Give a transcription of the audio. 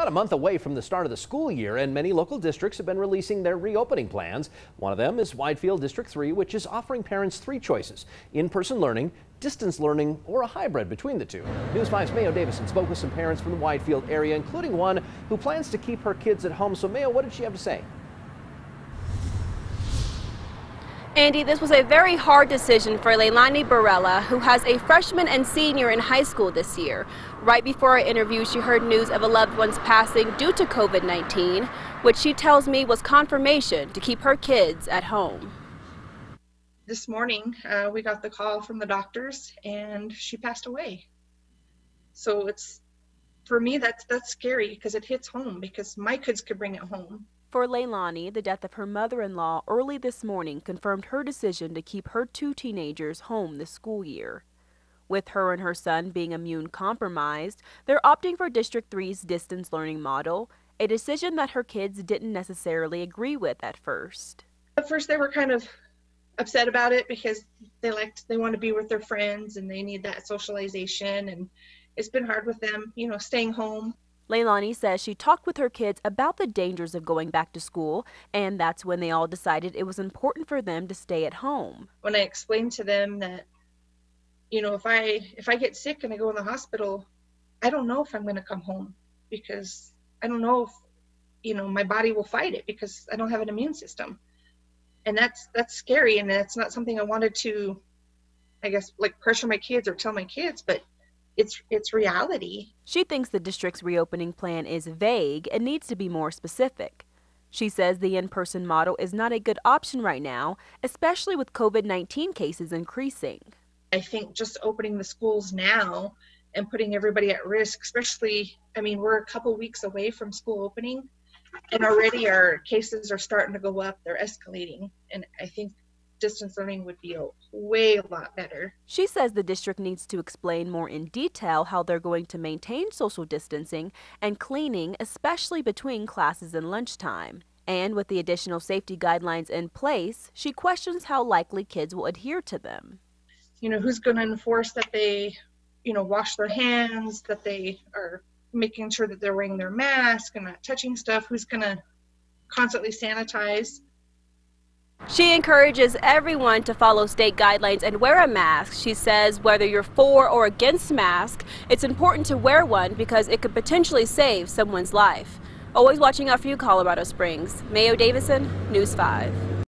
about a month away from the start of the school year, and many local districts have been releasing their reopening plans. One of them is WIDEFIELD District 3, which is offering parents 3 choices: in-person learning, distance learning, or a hybrid between the two. News 5's Mayo Davison spoke with some parents from the WIDEFIELD area, including one who plans to keep her kids at home. So Mayo, what did she have to say? Andy, this was a very hard decision for LEI-LANI BARELA, who has a freshman and senior in high school this year. Right before our interview, she heard news of a loved one's passing due to COVID-19, which she tells me was confirmation to keep her kids at home. This morning, we got the call from the doctors and she passed away. So for me, that's scary because it hits home, because my kids could bring it home. For LEI-LANI, the death of her mother-in-law early this morning confirmed her decision to keep her 2 teenagers home this school year. With her and her son being immune compromised, they're opting for District 3's distance learning model, a decision that her kids didn't necessarily agree with at first. At first they were kind of upset about it because they want to be with their friends and they need that socialization, and it's been hard with them, staying home. LEI-LANI says she talked with her kids about the dangers of going back to school, and that's when they all decided it was important for them to stay at home. When I explained to them that, if I get sick and I go in the hospital, I don't know if I'm going to come home, because I don't know if, my body will fight it, because I don't have an immune system. And that's scary, and that's not something I wanted to, pressure my kids or tell my kids, but it's reality. She thinks the district's reopening plan is vague and needs to be more specific. She says the in-person model is not a good option right now, especially with COVID-19 cases increasing. I think just opening the schools now and putting everybody at risk, especially, we're a couple weeks away from school opening, and already our cases are starting to go up. They're escalating, and I think distance learning would be a lot better. She says the district needs to explain more in detail how they're going to maintain social distancing and cleaning, especially between classes and lunchtime. And with the additional safety guidelines in place, she questions how likely kids will adhere to them. Who's going to enforce that they, wash their hands, that they are making sure that they're wearing their mask and not touching stuff? Who's going to constantly sanitize? She encourages everyone to follow state guidelines and wear a mask. She says whether you're for or against masks, it's important to wear one because it could potentially save someone's life. Always watching out for you, Colorado Springs. Mayo Davison, News 5.